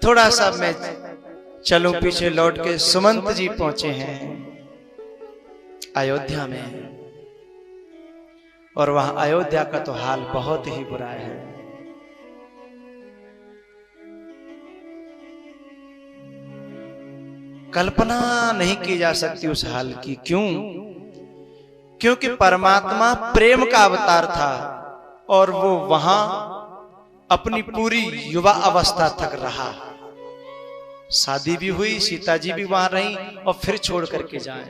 थोड़ा सा मैं चलूं पीछे लौट के। सुमंत जी पहुंचे हैं अयोध्या में, और वहां अयोध्या का तो हाल बहुत ही बुरा है। कल्पना नहीं की जा सकती उस हाल की। क्यों? क्योंकि परमात्मा प्रेम का अवतार था और वो वहां अपनी पूरी युवा अवस्था तक रहा। शादी भी हुई, सीता जी भी वहां रही और फिर छोड़ करके जाए।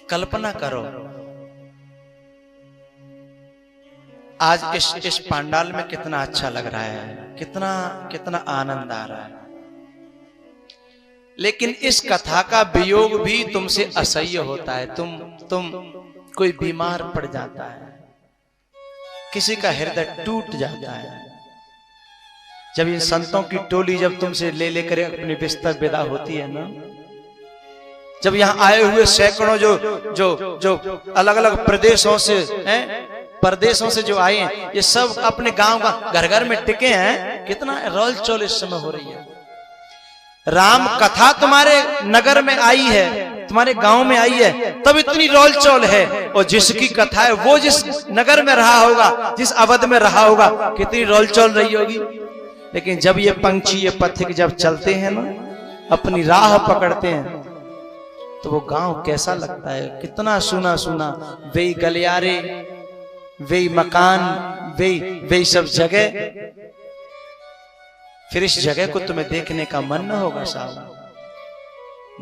कल्पना करो आज इस पंडाल में कितना अच्छा लग रहा है, कितना कितना आनंद आ रहा है। लेकिन इस कथा का वियोग भी तुमसे असह्य होता है। तुम कोई बीमार पड़ जाता है, किसी का हृदय टूट जाता है। जब इन संतों की टोली जब तुमसे ले लेकर अपने बिस्तर विदा होती है ना, जब यहाँ आए हुए सैकड़ों जो अलग अलग प्रदेशों से परदेशों से जो आए हैं, ये सब अपने गांव का घर घर में टिके हैं। कितना रोल चोल इस समय हो रही है। राम कथा तुम्हारे नगर में आई है, तुम्हारे गांव में आई है, तब इतनी रोल चोल है। और जिसकी कथा है वो जिस नगर में रहा होगा, जिस अवध में रहा होगा, कितनी रोल चोल रही होगी। लेकिन जब ये पंछी ये पथिक जब चलते हैं ना, अपनी राह पकड़ते हैं, तो वो गांव कैसा लगता है। कितना सुना सुना, वे गलियारे, वे मकान, वे सब जगह। फिर इस जगह को तुम्हें देखने का मन न होगा साहब।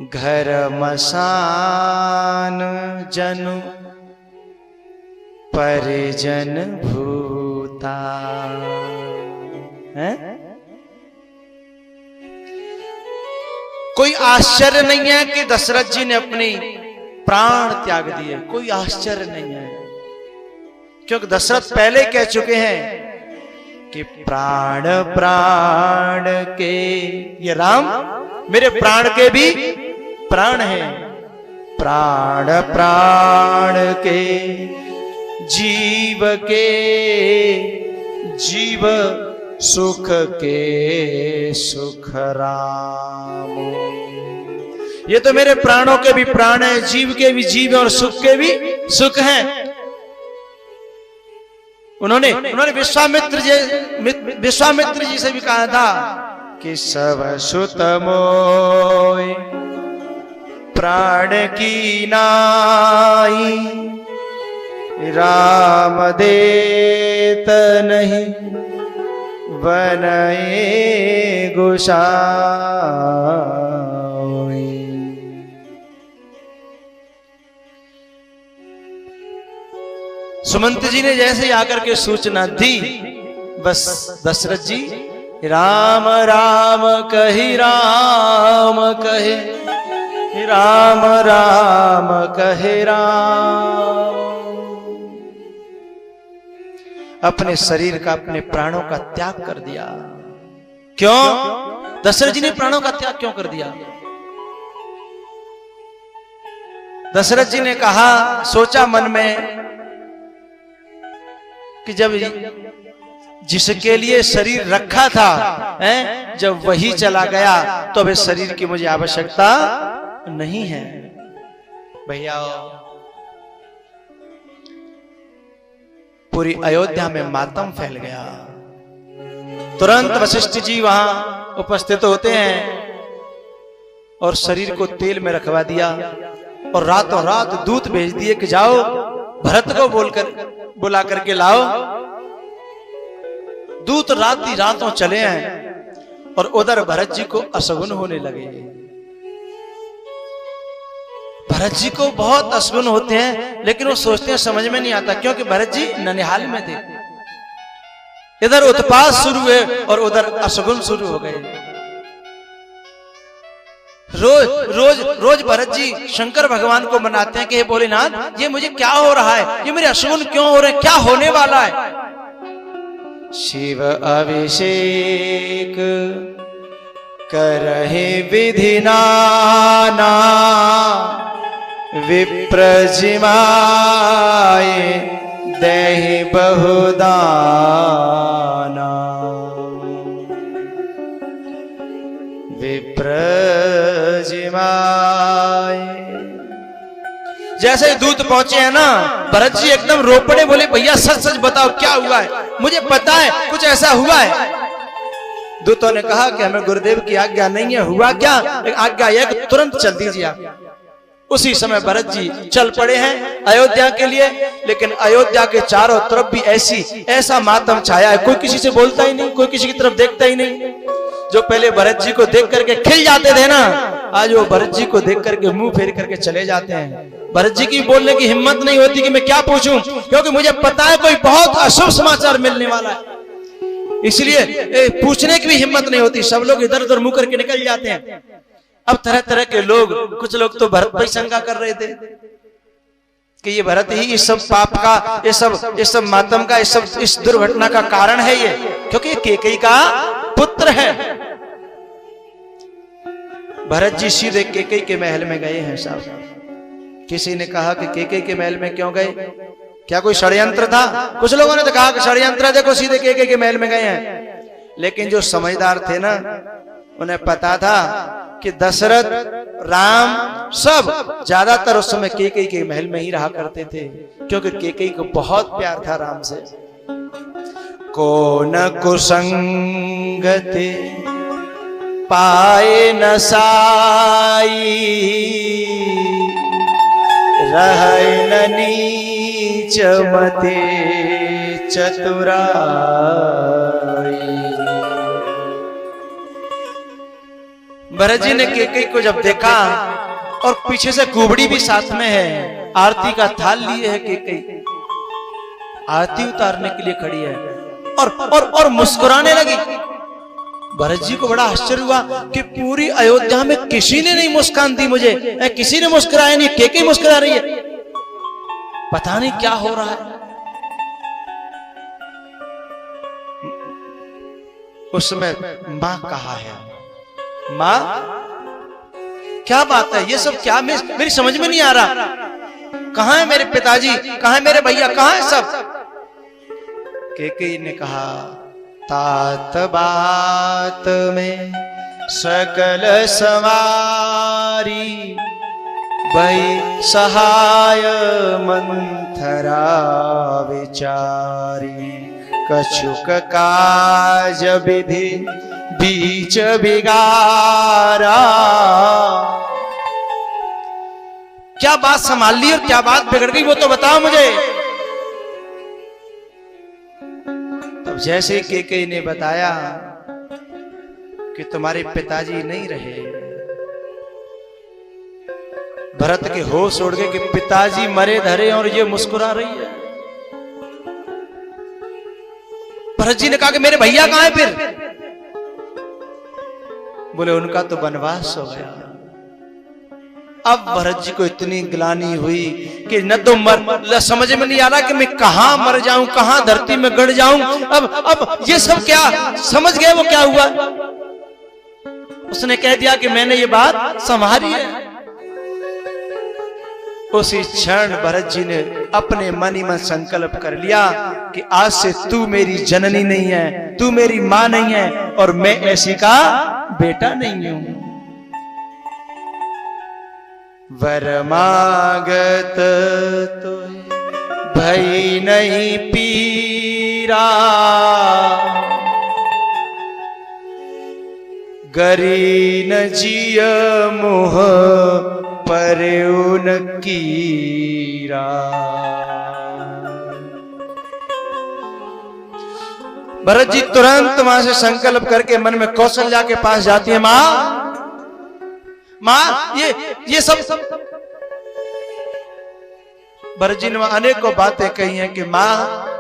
घर मसान जनु परिजन भूता है? कोई आश्चर्य नहीं है कि दशरथ जी ने अपने प्राण त्याग दिए। कोई आश्चर्य नहीं है, क्योंकि दशरथ पहले कह चुके हैं कि प्राण प्राण के, ये राम मेरे प्राण के भी प्राण हैं। प्राण प्राण के जीव सुख के सुख राम। ये तो मेरे प्राणों के भी प्राण है, जीव के भी जीव और सुख के भी सुख हैं। उन्होंने विश्वामित्र जी से भी कहा था कि सब सुत मोय प्राण की नाई, राम देत नहीं बनए गोसाई। सुमंत जी ने जैसे आकर के सूचना दी, बस दशरथ जी राम राम कही, राम कहे, राम राम कहे राम। अपने शरीर का, अपने प्राणों का त्याग कर दिया। क्यों? दशरथ जी ने प्राणों का त्याग क्यों कर दिया? दशरथ जी ने कहा, सोचा मन में कि जब जिसके लिए शरीर रखा था जब वही चला गया, तो अब इस शरीर की मुझे आवश्यकता नहीं है। भैया पूरी अयोध्या में मातम फैल गया। तुरंत वशिष्ठ जी वहां उपस्थित होते हैं और शरीर को तेल में रखवा दिया और रातों रात दूत भेज दिए कि जाओ भरत को बुला करके लाओ। दूत रातों चले हैं और उधर भरत जी को अशगुन होने लगे। भरत जी को बहुत अशगुन होते हैं, लेकिन वो सोचते हैं, समझ में नहीं आता, क्योंकि भरत जी ननिहाल में थे। इधर उत्पात शुरू हुए और उधर अशगुन शुरू हो गए। रोज भरत जी शंकर भगवान को मनाते हैं कि हे भोलेनाथ, ये मुझे क्या हो रहा है, ये मेरे अशगुन क्यों हो रहे हैं, क्या होने वाला है। शिव अभिषेक करहे विधि नाना, विप्रजिमाए देहि बहुदाना। विप्रजिमाए, जैसे दूत पहुंचे हैं ना, भरत जी एकदम रो पड़े, बोले भैया सच सच बताओ क्या हुआ है, मुझे पता है कुछ ऐसा हुआ है। दूतों ने कहा कि हमें गुरुदेव की आज्ञा नहीं है। हुआ क्या? आज्ञा यह कि तुरंत चल दीजिए आप। उसी समय भरत जी चल पड़े हैं अयोध्या के लिए, लेकिन अयोध्या के चारों तरफ भी ऐसा मातम छाया है, कोई किसी से बोलता ही नहीं, कोई किसी की तरफ देखता ही नहीं। जो पहले भरत जी को देख करके खिल जाते थे ना, आज वो भरत जी को देख करके मुंह फेर करके चले जाते हैं। भरत जी की बोलने की हिम्मत नहीं होती कि मैं क्या पूछूं, क्योंकि मुझे पता है कोई बहुत अशुभ समाचार मिलने वाला है, इसलिए पूछने की भी हिम्मत नहीं होती। सब लोग इधर उधर मुंह करके निकल जाते हैं। अब तरह तरह के लोग, कुछ लोग तो भरत पर शंका कर रहे थे कि ये भरत ही इस सब पाप का, इस सब मातम का, इस दुर्घटना का कारण है ये, क्योंकि ये केकई का पुत्र है। भरत जी सीधे केकई के महल में गए हैं साहब। किसी ने कहा कि केकई के महल में क्यों गए, क्या कोई षड्यंत्र था? कुछ लोगों ने तो कहा कि षड्यंत्र, देखो सीधे केकई के महल में गए हैं। लेकिन जो समझदार थे ना, उन्हें पता था कि दशरथ, राम सब ज्यादातर उस समय केकई के महल में ही रहा करते थे, क्योंकि केकई को बहुत प्यार था राम से। को न कुसंगति पाए न साई, रहे न नीच मते चतुराई। भरत जी ने केकई को जब देखा, और पीछे से कुबड़ी भी साथ में है, आरती का थाल लिए है केकई, आरती उतारने के लिए खड़ी है, और मुस्कुराने लगी। भरत जी को बड़ा आश्चर्य हुआ कि पूरी अयोध्या में किसी ने नहीं मुस्कान दी मुझे, किसी ने मुस्कुराया नहीं, केकई मुस्कुरा रही है, पता नहीं क्या हो रहा है। उस समय मां कहा है, मां क्या बात है, ये सब क्या, मेरी समझ में नहीं आ रहा, कहां है मेरे पिताजी, कहां है मेरे भैया, कहां है सब? केकई ने कहा, तात बात में सकल सवारी, भई सहाय मंथरा विचारी, कछुक काज विधि बीच बिगारा। क्या बात संभाल ली और क्या बात बिगड़ गई, वो तो बताओ मुझे। तब जैसे केकई ने बताया कि तुम्हारे पिताजी नहीं रहे, भरत के होश उड़ गए कि पिताजी मरे धरे और ये मुस्कुरा रही है। भरत जी ने कहा कि मेरे भैया कहां है फिर? बोले उनका तो वनवास हो गया। अब भरत जी को इतनी ग्लानि हुई कि न तो समझ में नहीं आ रहा कि मैं कहां मर जाऊं, कहां धरती में गड़ जाऊं। अब ये सब क्या समझ गए वो क्या हुआ। उसने कह दिया कि मैंने ये बात संभाली है। उसी क्षण भरत जी ने अपने मन ही मन संकल्प कर लिया कि आज से तू मेरी जननी नहीं है, तू मेरी मां नहीं है, और मैं ऐसी का बेटा नहीं हूं। वर मागत तो भई नहीं पीरा, गरी न जिय मोह पर कीरा। भरत जी तुरंत वहां से संकल्प करके मन में कौशल्या के पास जाती है, मां ये सब भरत जी ने अनेकों बातें कही हैं कि मां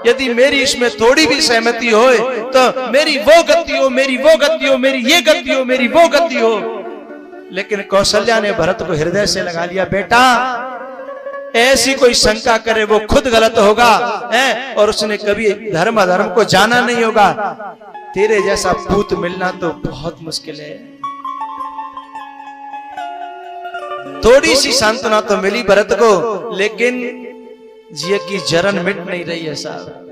यदि मेरी इसमें थोड़ी भी सहमति हो तो मेरी वो गति हो, मेरी वो गति हो, मेरी ये गति हो, मेरी वो गति हो। लेकिन कौशल्या ने भरत को हृदय से लगा लिया, बेटा ऐसी कोई शंका करे वो खुद गलत होगा है, और उसने कभी धर्म अधर्म को जाना नहीं होगा। तेरे जैसा पूत मिलना तो बहुत मुश्किल है। थोड़ी सी सांत्वना तो मिली भरत को, लेकिन जिये की जरन मिट नहीं रही है साहब।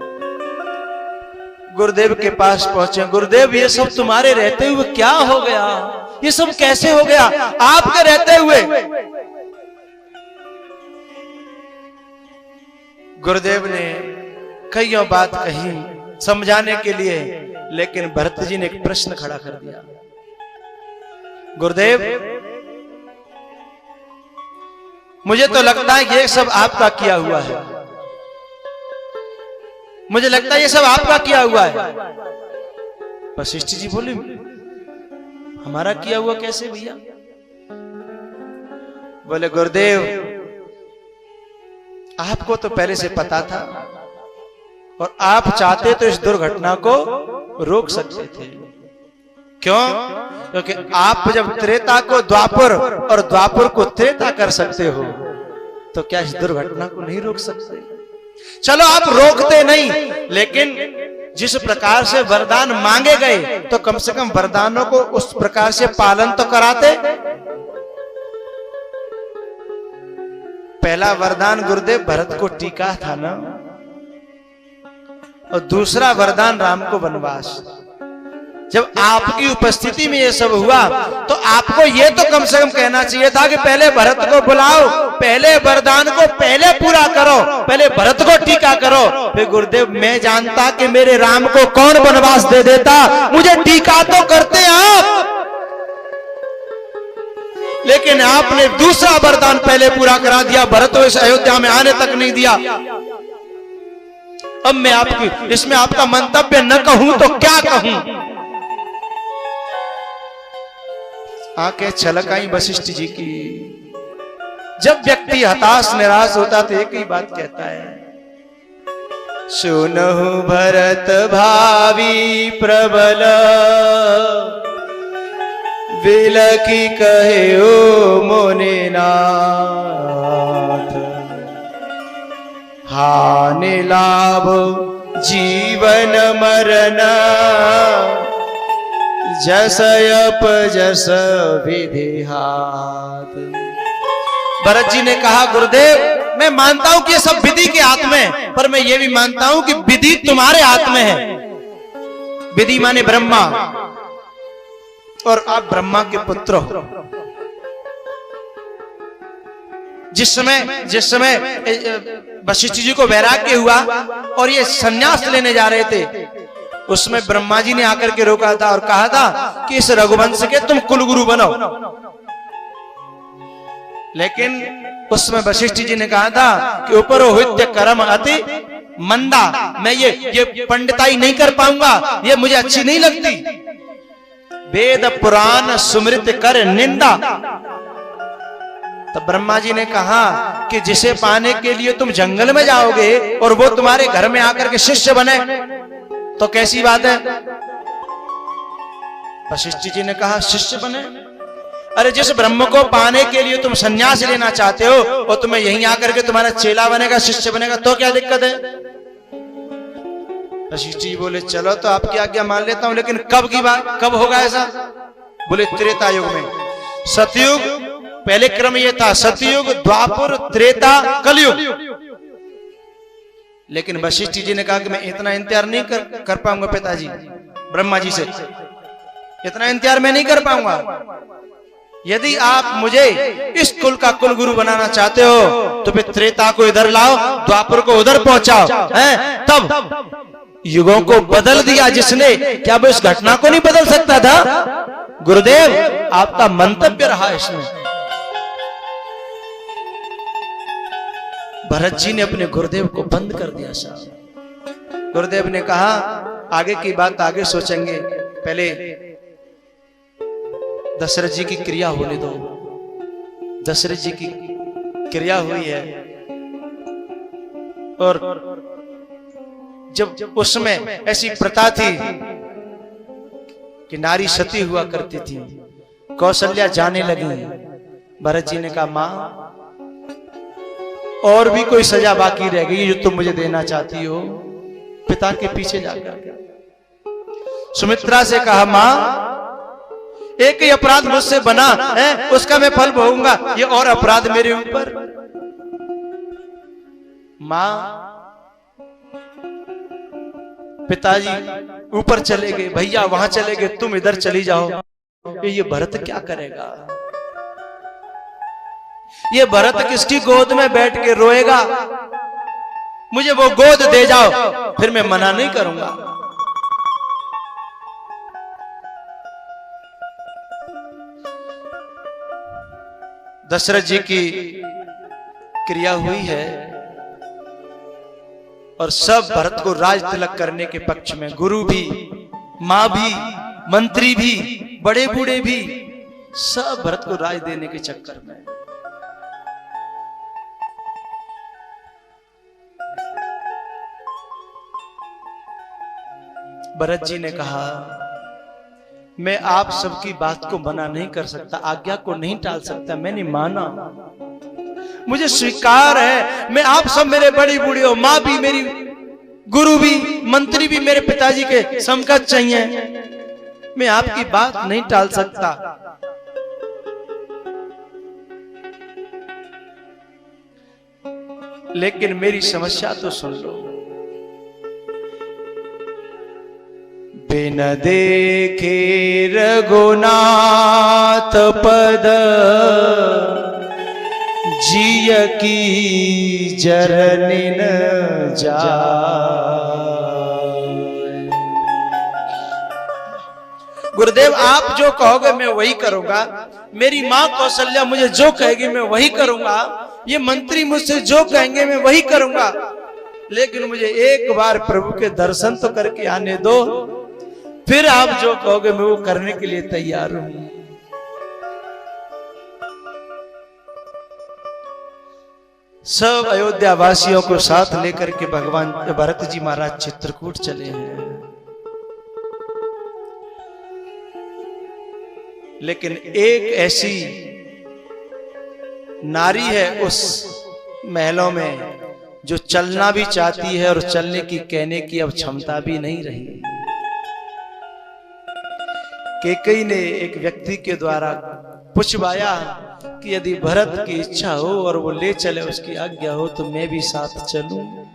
गुरुदेव के पास पहुंचे, गुरुदेव ये सब तुम्हारे रहते हुए क्या हो गया, ये सब कैसे हो गया आपके रहते हुए। गुरुदेव ने कई बात कही समझाने के लिए, लेकिन भरत जी ने एक प्रश्न खड़ा कर दिया। गुरुदेव मुझे तो लगता है ये सब आपका किया हुआ है, मुझे लगता है ये सब आपका किया हुआ है। वशिष्ठ जी बोले हमारा किया हुआ कैसे भैया? बोले गुरुदेव आपको तो पहले से पता था और आप चाहते तो इस दुर्घटना को रोक सकते थे। क्यों? क्योंकि आप जब त्रेता को द्वापर और द्वापर को त्रेता कर सकते हो, तो क्या इस दुर्घटना को नहीं रोक सकते? चलो आप रोकते नहीं, लेकिन जिस प्रकार से वरदान मांगे गए तो कम से कम वरदानों को उस प्रकार से पालन तो कराते। पहला वरदान गुरुदेव भरत को टीका था ना, और दूसरा वरदान राम को वनवास। जब आपकी उपस्थिति में ये सब हुआ तो आपको ये तो कम से कम कहना चाहिए था कि पहले भरत को बुलाओ, पहले वरदान को पहले पूरा करो, पहले भरत को टीका करो। फिर गुरुदेव मैं जानता कि मेरे राम को कौन वनवास दे देता, मुझे टीका तो करते आप, लेकिन आपने दूसरा वरदान पहले पूरा करा दिया, भरत को इस अयोध्या में आने तक नहीं दिया। अब मैं आपकी इसमें आपका मंतव्य न कहूं तो क्या कहूं? आंखें छलक आई वशिष्ठ जी की। जब व्यक्ति हताश निराश होता तो एक ही बात कहता है, सुनहु भरत भावी प्रबल, बिलखी कहे ओ मुनिनाथ, हानि लाभ जीवन मरण, जस अप जस विधि हाथ। भरत जी ने कहा गुरुदेव मैं मानता हूं कि ये सब विधि के हाथ में है, पर मैं ये भी मानता हूं कि विधि तुम्हारे हाथ में है। विधि माने ब्रह्मा, और आप ब्रह्मा के पुत्र हो। जिस समय वशिष्ठ जी को वैराग्य हुआ और ये संन्यास लेने जा रहे थे, उसमें ब्रह्मा जी ने आकर के रोका था और कहा था कि इस रघुवंश के तुम कुलगुरु बनो। लेकिन उसमें वशिष्ठ जी ने कहा था कि उपरोहित्य कर्म अति मंदा, मैं ये पंडिताई नहीं कर पाऊंगा, ये मुझे अच्छी नहीं लगती। वेद पुराण सुमृत कर निंदा। तो ब्रह्मा जी ने कहा कि जिसे पाने के लिए तुम जंगल में जाओगे और वो तुम्हारे घर में आकर के शिष्य बने तो कैसी बात है? वशिष्ठ जी ने कहा शिष्य बने? अरे जिस ब्रह्म को पाने के लिए तुम सन्यास लेना चाहते हो और तुम्हें यहीं आकर के तुम्हारा चेला बनेगा, शिष्य बनेगा, तो क्या दिक्कत है? वशिष्ठ जी बोले चलो तो आपकी आज्ञा मान लेता हूं, लेकिन कब की बात, कब होगा ऐसा? बोले त्रेता युग में। सतयुग पहले क्रम ये था, सतयुग, द्वापर, त्रेता, कलयुग। लेकिन वशिष्ठ जी ने कहा कि मैं इतना इंतजार नहीं कर पाऊंगा पिताजी, ब्रह्मा जी से इतना इंतजार मैं नहीं कर पाऊंगा। यदि आप मुझे इस कुल का कुल गुरु बनाना चाहते हो तो फिर त्रेता को इधर लाओ, द्वापर को उधर पहुंचाओ, हैं? तब युगों को बदल दिया जिसने, क्या वो इस घटना को नहीं बदल सकता था? गुरुदेव आपका मंतव्य रहा इसमें। भरत जी ने अपने गुरुदेव को बंद कर दिया साहब। गुरुदेव ने कहा आगे की बात आगे सोचेंगे, पहले दशरथ जी की क्रिया होने दो। दशरथ जी की क्रिया हुई है और जब उसमें ऐसी प्रथा थी कि नारी सती हुआ करती थी, कौशल्या जाने लगी। भरत जी ने कहा मां और भी कोई सजा बाकी रह गई जो तुम मुझे देना चाहती हो? पिता के पीछे जाकर सुमित्रा से कहा मां एक ही अपराध मुझसे बना है, उसका मैं फल भोगूंगा, ये और अपराध मेरे ऊपर। मां, पिताजी ऊपर चले गए, भैया वहां चले गए, तुम इधर चली जाओ। ये भरत क्या करेगा? ये भरत किसकी गोद में बैठ के रोएगा? मुझे वो गोद दे जाओ, फिर मैं मना नहीं करूंगा। दशरथ जी की क्रिया हुई है और सब भरत को राज तिलक करने के पक्ष में, गुरु भी, मां भी, मंत्री भी, बड़े बूढ़े भी, सब भरत को राज देने के चक्कर में। भरत जी ने कहा, मैं आप सबकी बात को मना नहीं कर सकता, आज्ञा को नहीं टाल सकता, मैंने माना, मुझे स्वीकार है, मैं आप सब मेरे बड़ी बूढ़ी हो, मां भी मेरी, गुरु भी, मंत्री भी मेरे पिताजी के समकक्ष चाहिए, मैं आपकी बात नहीं टाल सकता। लेकिन मेरी समस्या तो सुन लो। बिन देखे रघुनाथ पद, जिय की जरनि न जाय। गुरुदेव आप जो कहोगे मैं वही करूंगा, मेरी मां कौशल्या मुझे जो कहेगी मैं वही करूंगा, ये मंत्री मुझसे जो कहेंगे मैं वही करूंगा, लेकिन मुझे एक बार प्रभु के दर्शन तो करके आने दो, फिर आप जो कहोगे मैं वो करने के लिए तैयार हूं। सब अयोध्या वासियों को साथ लेकर के भगवान भरत जी महाराज चित्रकूट चले हैं। लेकिन एक ऐसी नारी है उस महलों में जो चलना भी चाहती है और चलने की कहने की अब क्षमता भी नहीं रही। कैकेयी ने एक व्यक्ति के द्वारा पूछवाया कि यदि भरत की इच्छा हो और वो ले चले, उसकी आज्ञा हो, तो मैं भी साथ चलूं।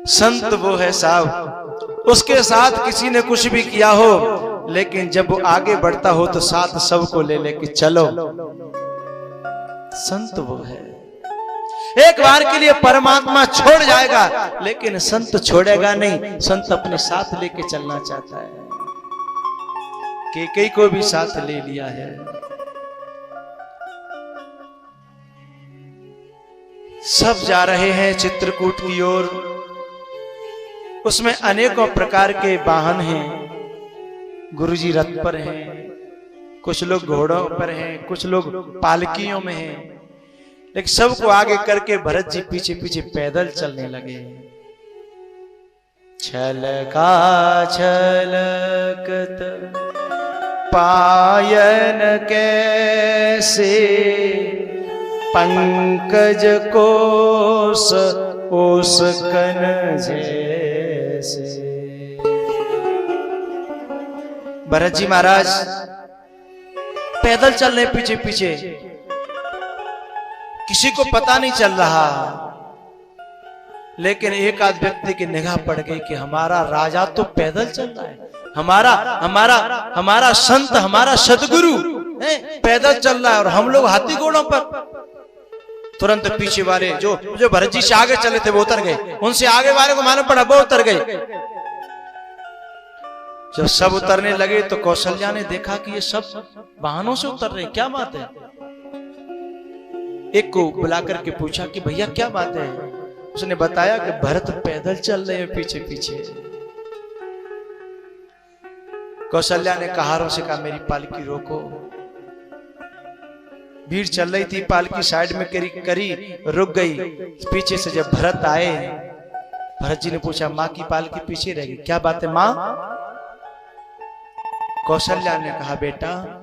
संत वो है साहब, उसके साथ किसी ने कुछ भी किया हो, लेकिन जब वो आगे बढ़ता हो तो साथ सबको ले लेके चलो। संत वो है, एक बार के लिए परमात्मा छोड़ जाएगा, लेकिन संत छोड़ेगा नहीं, संत अपने साथ लेके चलना चाहता है। कैकेयी को भी साथ ले लिया है। सब जा रहे हैं चित्रकूट की ओर। उसमें अनेकों प्रकार के वाहन हैं। गुरुजी रथ पर हैं, कुछ लोग घोड़ों पर हैं, कुछ लोग पालकियों में हैं, लेकिन सबको आगे करके भरत जी पीछे पीछे पैदल चलने लगे। छलका छलकत पायन कैसे, पंकज कोस ओसकन जैसे। भरत जी महाराज पैदल चल रहे पीछे पीछे, किसी को पता नहीं चल रहा, लेकिन एक आध व्यक्ति की निगाह पड़ गई कि हमारा राजा तो पैदल चल रहा है, हमारा हमारा हमारा संत, हमारा सदगुरु पैदल चल रहा है और हम लोग हाथी घोड़ों पर। तुरंत पीछे वाले जो भरत जी से आगे चले थे वो उतर गए, उनसे आगे वाले को मालूम पड़ा वो उतर गए। जब सब उतरने लगे तो कौशल्या ने देखा कि ये सब वाहनों से उतर रहे, क्या बात है? एक को बुलाकर के पूछा कि भैया क्या बात है? उसने बताया कि भरत पैदल चल रहे हैं पीछे पीछे। कौशल्या ने कहारों से कहा मेरी पालकी रोको। भीड़ चल रही थी, पालकी साइड में करी रुक गई। पीछे से जब भरत आए, भरत जी ने पूछा माँ की पालकी पीछे रहेगी, क्या बात है माँ? कौशल्या ने कहा बेटा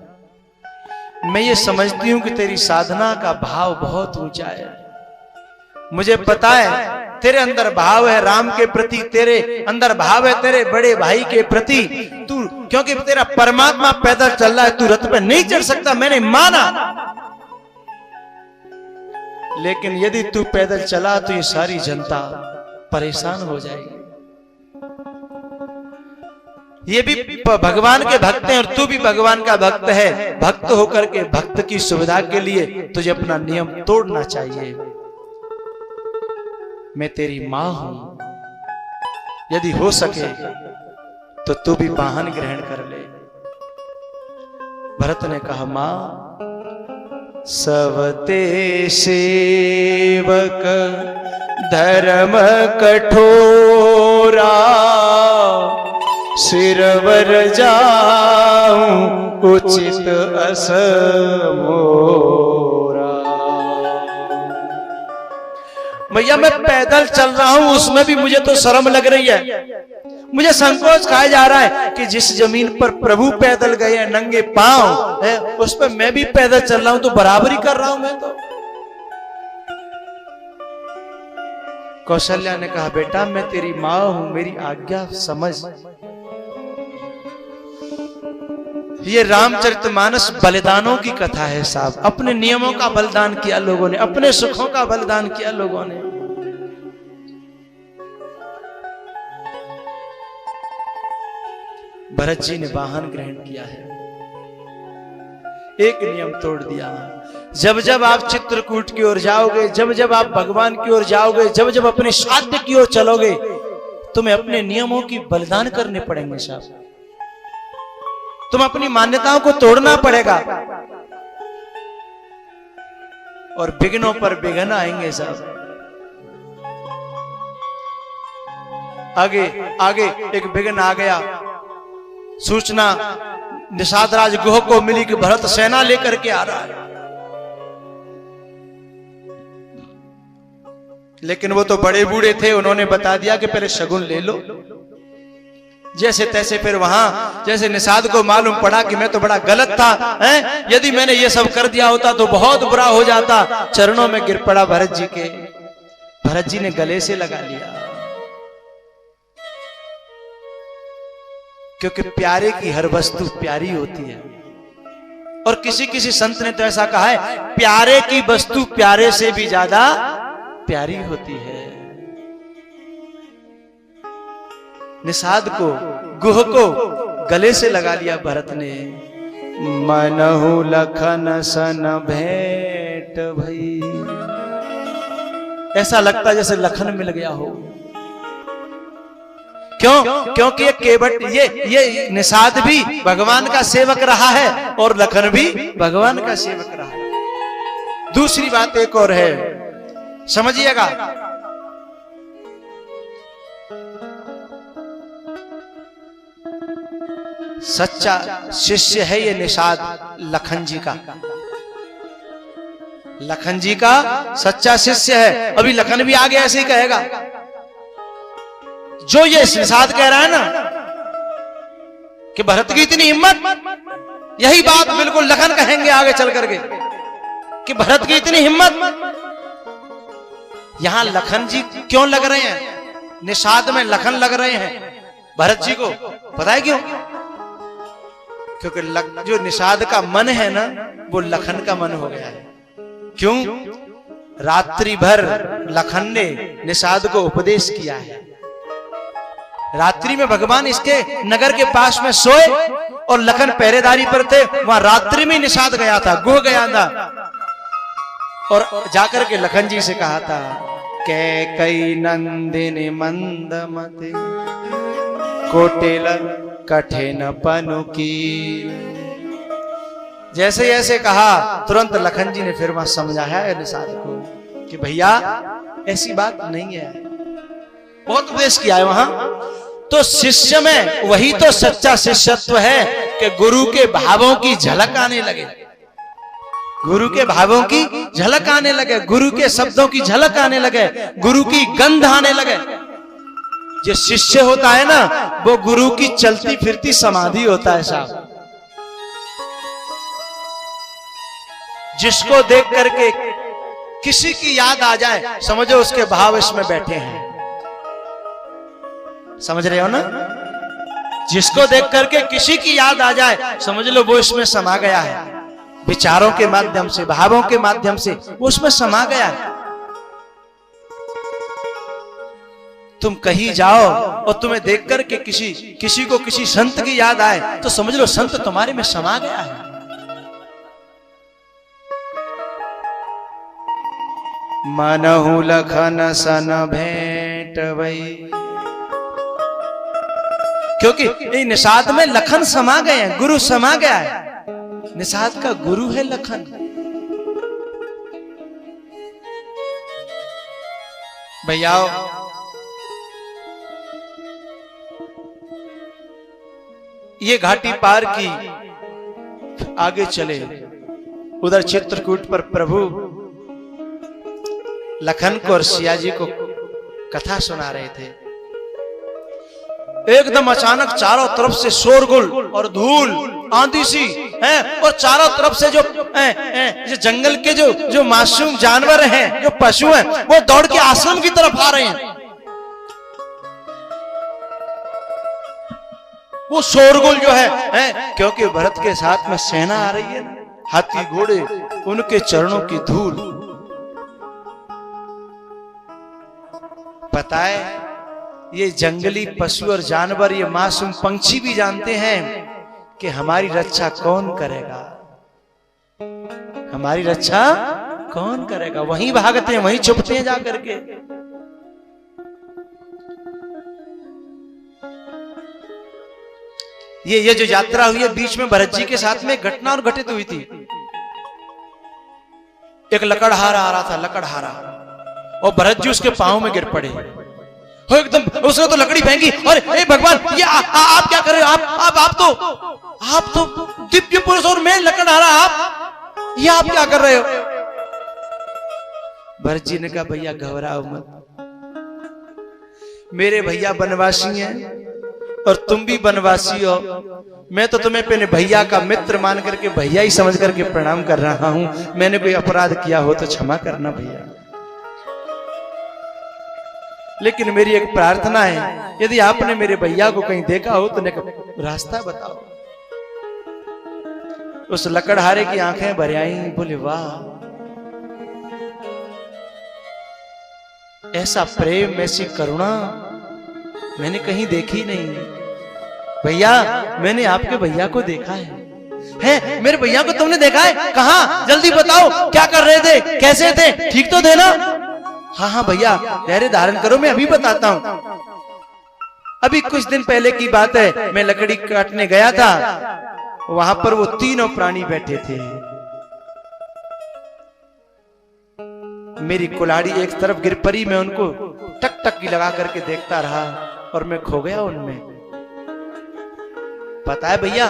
मैं ये समझती हूं कि तेरी साधना का भाव बहुत ऊंचा है, मुझे पता है तेरे अंदर भाव है राम के प्रति, तेरे अंदर भाव है तेरे बड़े भाई के प्रति, तू क्योंकि तेरा परमात्मा पैदल चल रहा है, तू रथ पे नहीं चढ़ सकता, मैंने माना। लेकिन यदि तू पैदल चला तो ये सारी जनता परेशान हो जाएगी। ये भी भगवान के भक्त हैं और तू भी भगवान का भक्त है। भक्त होकर के भक्त की सुविधा के लिए तुझे अपना नियम तोड़ना चाहिए। मैं तेरी मां हूं, यदि हो सके तो तू भी वाहन ग्रहण कर ले। भरत ने कहा, मां सवते सेवक धर्म कठोरा, सिरवर जाऊं उचित असमोरा। भैया मैं पैदल चल रहा हूं, उसमें भी मुझे तो शर्म लग रही है, मुझे संकोच खाया जा रहा है कि जिस जमीन पर प्रभु पैदल गए हैं नंगे पांव है, उस पर मैं भी पैदल चल रहा हूं तो बराबरी कर रहा हूं मैं तो। कौशल्या ने कहा, बेटा मैं तेरी मां हूं, मेरी आज्ञा समझ। ये रामचरितमानस बलिदानों की कथा है साहब। अपने नियमों का बलिदान किया लोगों ने, अपने सुखों का बलिदान किया लोगों ने। भरत जी ने वाहन ग्रहण किया है, एक नियम तोड़ दिया। जब जब आप चित्रकूट की ओर जाओगे, जब जब आप भगवान की ओर जाओगे, जब जब अपने साध्य की ओर चलोगे, तुम्हें अपने नियमों की बलिदान करने पड़ेंगे साहब। तुम अपनी मान्यताओं को तोड़ना पड़ेगा और विघ्नों पर विघ्न आएंगे साहब। आगे आगे एक विघ्न आ गया। सूचना निषाद राज गुह को मिली कि भरत सेना लेकर के आ रहा है, लेकिन वो तो बड़े बूढ़े थे, उन्होंने बता दिया कि पहले शगुन ले लो। जैसे तैसे फिर वहां जैसे निषाद को मालूम पड़ा कि मैं तो बड़ा गलत था, हैं? यदि मैंने ये सब कर दिया होता तो बहुत बुरा हो जाता। चरणों में गिर पड़ा भरत जी के। भरत जी ने गले से लगा लिया, क्योंकि प्यारे की हर वस्तु प्यारी होती है। और किसी किसी संत ने तो ऐसा कहा है, प्यारे की वस्तु प्यारे से भी ज्यादा प्यारी होती है। निषाद को गुह को गले से लगा लिया भरत ने। मनहु लखन सन भेंट भई, ऐसा लगता जैसे लखन मिल गया हो। क्यों? क्योंकि ये केवट ये निषाद भी भगवान का सेवक रहा है और लखन भी भगवान का सेवक रहा है। दूसरी बात एक और है, समझिएगा। सच्चा शिष्य है ये निषाद लखन जी का। लखन जी का सच्चा शिष्य है। अभी लखन भी आगे ऐसे ही कहेगा जो ये निषाद कह रहा है ना कि भरत की इतनी हिम्मत, यही बात बिल्कुल लखन कहेंगे आगे चल करके कि भरत की इतनी हिम्मत। यहां लखन जी क्यों लग रहे हैं? निषाद में लखन लग रहे हैं भरत जी को। पता है क्यों? क्योंकि जो निषाद का मन है ना, वो लखन का मन हो गया है। क्यों? रात्रि भर लखन ने निषाद को उपदेश किया है। रात्रि में भगवान इसके नगर के पास में सोए और लखन पहरेदारी पर थे। वहां रात्रि में निषाद गया था, गुह गया था और जाकर के लखन जी से कहा था, कैकई नंदिनी मंदमते कोटिल कठिन पनुकी। जैसे ऐसे कहा, तुरंत लखन जी ने फिर वहां समझाया है निषाद को कि भैया ऐसी बात नहीं है। बहुत उपदेश किया है वहां। तो शिष्य में वही तो सच्चा शिष्यत्व है कि गुरु के भावों की झलक आने लगे, गुरु के भावों की झलक आने लगे, गुरु के शब्दों की झलक आने लगे, गुरु की गंध आने लगे। जो शिष्य होता है ना, वो गुरु की चलती फिरती समाधि होता है साहब। जिसको देख करके किसी की याद आ जाए, समझो उसके भाव इसमें बैठे हैं। समझ रहे हो ना? जिसको देख करके किसी की याद आ जाए समझ लो वो इसमें समा गया है, विचारों के माध्यम से, भावों के माध्यम से वो उसमें समा गया है। तुम कहीं जाओ और तुम्हें देख करके किसी को किसी संत की याद आए तो समझ लो संत तुम्हारे में समा गया है। मनहु लखन सन भेंट वही, क्योंकि निषाद में लखन समा गए हैं, गुरु समा गया है। निषाद का गुरु है लखन। भैया ये घाटी पार की, आगे चले, उधर चित्रकूट पर प्रभु लखन को और सिया जी को कथा सुना रहे थे। एकदम अचानक चारों तरफ से शोरगुल और धूल आंधी सी है, और चारों तरफ से जो जंगल के जो मासूम जानवर हैं, जो पशु हैं, वो दौड़ के आश्रम की तरफ आ रहे हैं। वो शोरगुल जो है क्योंकि भरत के साथ में सेना आ रही है, हाथी घोड़े, उनके चरणों की धूल। पता है ये जंगली पशु और जानवर, ये मासूम पंछी भी जानते हैं कि हमारी रक्षा कौन करेगा, हमारी रक्षा कौन करेगा। वहीं भागते हैं, वहीं छुपते हैं जाकर के। ये जो यात्रा हुई है, बीच में भरत जी के साथ में घटना और घटित हुई थी। एक लकड़हारा आ रहा था, लकड़हारा, और भरत जी उसके पांव में गिर पड़े। हो एकदम उसने तो लकड़ी फेंकी, और ए भगवान ये आप क्या कर रहे हो? आप तो दिव्य पुरुष और मैं लकड़हारा, आप क्या कर रहे हो? भरत जी ने कहा भैया घबराओ मत, मेरे भैया वनवासी हैं और तुम भी वनवासी हो। मैं तो तुम्हें अपने भैया का मित्र मान करके भैया ही समझ करके प्रणाम कर रहा हूं। मैंने कोई अपराध किया हो तो क्षमा करना भैया, लेकिन मेरी एक प्रार्थना है, यदि आपने मेरे भैया को कहीं देखा हो तो रास्ता बताओ। उस लकड़हारे की आंखें भर आई, बोले वाह, ऐसा प्रेम, ऐसी करुणा मैंने कहीं देखी नहीं। भैया मैंने आपके भैया को देखा है मेरे भैया को तुमने देखा है? कहां? जल्दी बताओ, क्या कर रहे थे, कैसे थे, ठीक तो थे ना? हाँ भैया धैर्य धारण करो, मैं अभी बताता हूं। अभी कुछ दिन पहले की बात है, मैं लकड़ी काटने गया था, वहां पर वो तीनों प्राणी बैठे थे। मेरी कुल्हाड़ी एक तरफ गिर पड़ी, मैं उनको टक टक की लगा करके देखता रहा और मैं खो गया उनमें। पता है भैया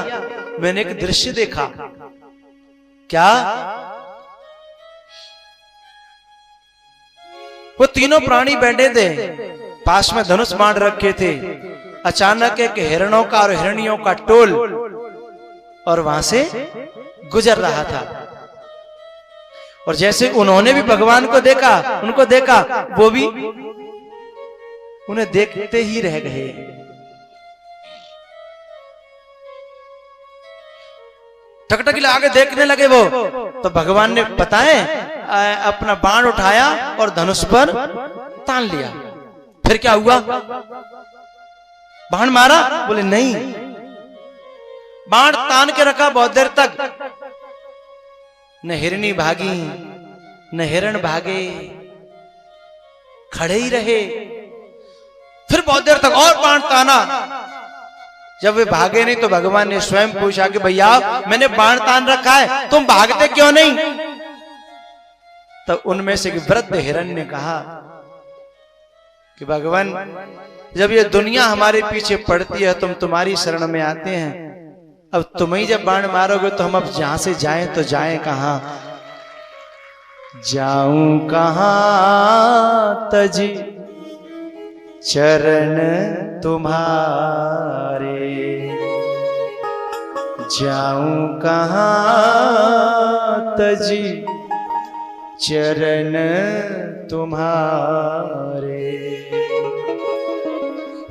मैंने एक दृश्य देखा। क्या? वो तीनों प्राणी बैठे थे, पास में धनुष बाण रखे थे। अचानक एक हिरणों का और हिरणियों का टोल और वहां से गुजर रहा था, और जैसे उन्होंने भी भगवान को देखा, उनको देखा, वो भी उन्हें देखते ही रह गए। टकटकी लगा के देखने लगे वो, तो भगवान ने पता है अपना बाण उठाया और धनुष पर तान लिया। फिर क्या हुआ? बाण मारा? बोले नहीं, बाण तान के रखा बहुत देर तक। न हिरनी भागी न हिरण भागे, खड़े ही रहे। फिर बहुत देर तक और बाण ताना। जब वे भागे नहीं तो भगवान ने स्वयं पूछा कि भैया मैंने बाण तान रखा है, तुम भागते क्यों नहीं? तो उनमें से वृद्ध हिरण ने कहा कि भगवान जब ये दुनिया हमारे पीछे पड़ती है, तुम तुम्हारी शरण में आते हैं, अब तुम ही जब बाण मारोगे तो हम अब जहां से जाएं तो जाएं कहां? जाऊं कहां तजी चरण तुम्हारे, जाऊं कहां तजी चरण तुम्हारे।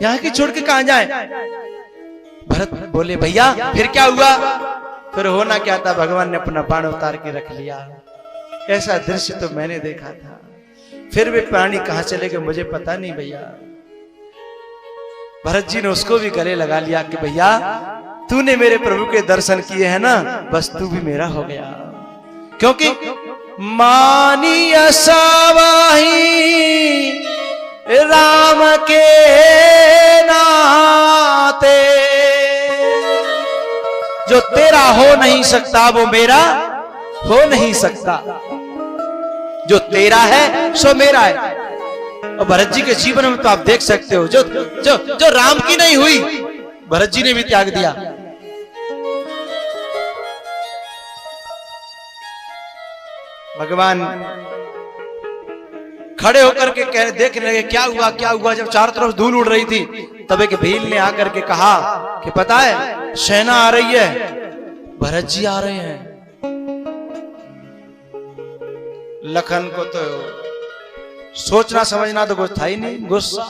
यहां की छोड़ के कहां जाए? भरत बोले भैया फिर क्या हुआ? फिर होना क्या था, भगवान ने अपना बाण उतार के रख लिया। ऐसा दृश्य तो मैंने देखा था। फिर वे प्राणी कहां चले गए मुझे पता नहीं भैया। भरत जी ने उसको भी गले लगा लिया कि भैया तूने मेरे प्रभु के दर्शन किए हैं ना, बस तू भी मेरा हो गया। क्योंकि मानी असावाही राम के नाते, जो तेरा हो नहीं सकता वो मेरा हो नहीं सकता, जो तेरा है सो मेरा है। और भरत जी के जीवन में तो आप देख सकते हो, जो जो जो राम की नहीं हुई भरत जी ने भी त्याग दिया। भगवान खड़े होकर के कह देखने लगे क्या हुआ क्या हुआ। जब चारों तरफ धूल उड़ रही थी तब एक भील ने आकर के कहा कि पता है सेना आ रही है, भरत जी आ रहे हैं। लखन को तो सोचना समझना तो कुछ था ही नहीं, गुस्सा।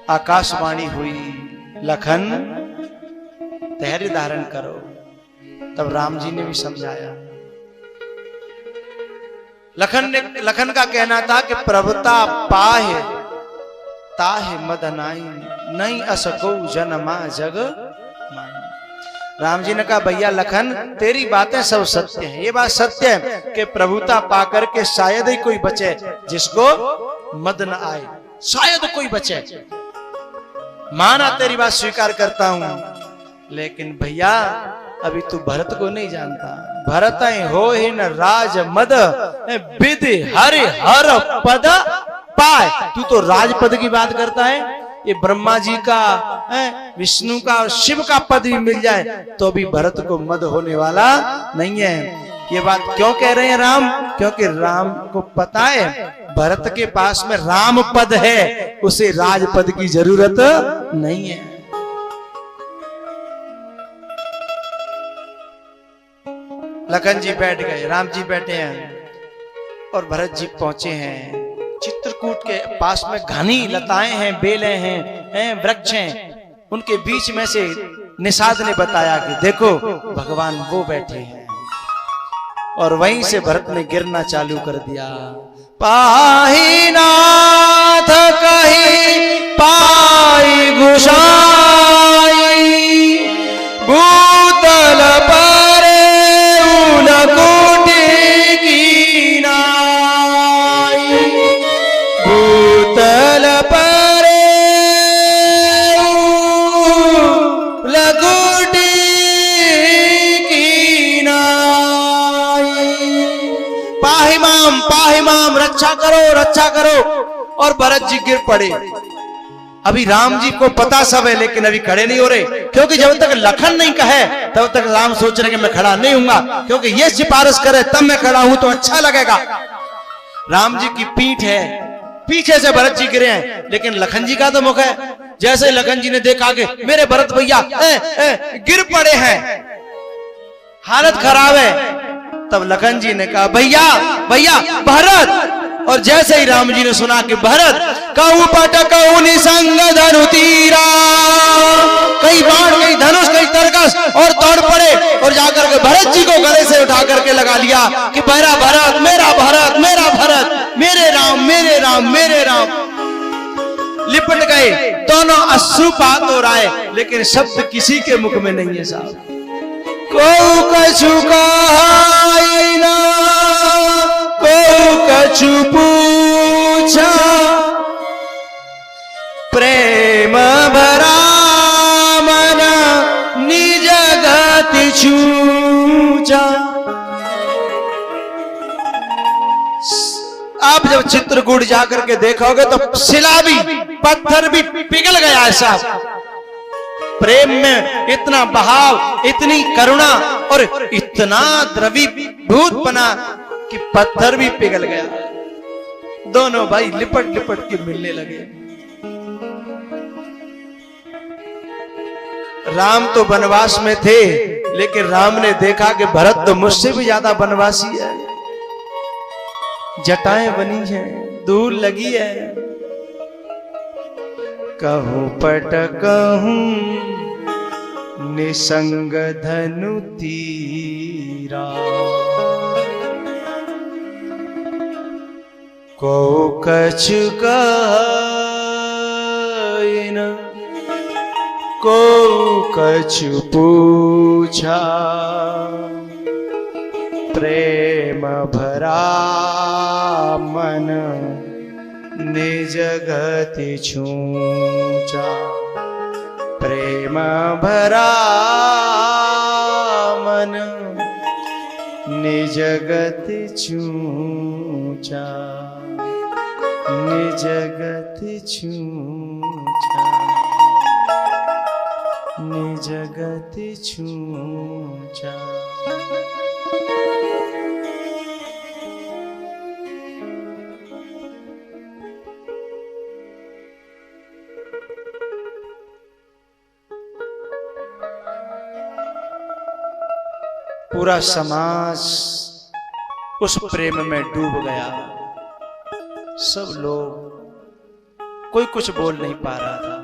आकाशवाणी हुई, लखन धैर्य धारण करो। तब राम जी ने भी समझाया। लखन का कहना था कि प्रभुता पाहे ताहे मदनाई नहीं असको जनमा जग माई। राम जी ने कहा भैया लखन तेरी बातें सब सत्य हैं, ये बात सत्य है कि प्रभुता पाकर के शायद ही कोई बचे जिसको मद न आए, शायद कोई बचे। माना तेरी बात स्वीकार करता हूं, लेकिन भैया अभी तू भरत को नहीं जानता। भरत हो ही न राज मद विधि हरि हर पद पाए। तू तो राजपद की बात करता है, ये ब्रह्मा जी का विष्णु का और शिव का पद भी मिल जाए तो भी भरत को मद होने वाला नहीं है। ये बात क्यों कह रहे हैं राम? क्योंकि राम को पता है भरत के पास में राम पद है, उसे राजपद की जरूरत नहीं है। लखन जी बैठ गए, राम जी बैठे हैं और भरत जी पहुंचे हैं। चित्रकूट के पास में घनी लताएं हैं, बेलें हैं, वृक्ष हैं। उनके बीच में से निषाद ने बताया कि देखो भगवान वो बैठे हैं। और वहीं से भरत ने गिरना चालू कर दिया। पाही नाथ कही पाई गुसाई, भूतल परे उलकोटे की नाई, भूतल परे उलकोटे की नाई। पाही माम रक्षा करो। और भरत जी गिर पड़े। अभी राम जी को पता सब है लेकिन अभी खड़े नहीं हो रहे, क्योंकि जब तक लखन नहीं कहे तब तक राम सोच रहे कि मैं खड़ा नहीं हूंगा, क्योंकि ये सिफारिश करे तब मैं खड़ा हूं तो अच्छा लगेगा। राम जी की पीठ है, पीछे से भरत जी गिरे हैं, लेकिन लखन जी का तो मुख है। जैसे लखन जी ने देखा कि मेरे भरत भैया गिर पड़े हैं, हालत खराब है, तब लखन जी ने कहा भैया भरत। और जैसे ही राम जी ने सुना कि भरत कहूं पटकऊ निसंग धनु तीरा, कई बाण कई धनुष कई तरकस और तोड़ पड़े और जाकर के भरत जी को गले से उठा करके लगा लिया कि मेरा भरत मेरा भरत मेरा भरत, मेरे राम मेरे राम। लिपट गए, दोनों अश्रुपात हो रहा है, लेकिन शब्द किसी के मुख में नहीं है साहब। को कछु कहाई ना, को कछु पूछा, प्रेम भरा मन निज गति छूचा। आप जब चित्रकूट जाकर के देखोगे तो शिला भी पत्थर भी पिघल गया है साहब। प्रेम में इतना बहाव, इतनी करुणा और इतना द्रवीभूत बना कि पत्थर भी पिघल गया। दोनों भाई लिपट लिपट के मिलने लगे। राम तो वनवास में थे, लेकिन राम ने देखा कि भरत तो मुझसे भी ज्यादा वनवासी है, जटाएं बनी है, धूल लगी है, कहूँ पट कहूँ निसंग धनु तीरा, को कछु कहिन को कछु पूछा, प्रेम भरा मन निज गति छूचा, प्रेम भरा मन निज गति छूचा, निज गति छूचा, निज गति छूचा। पूरा समाज उस प्रेम में डूब गया। सब लोग, कोई कुछ बोल नहीं पा रहा था।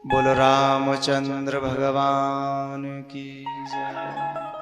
बोलो रामचंद्र भगवान की जय।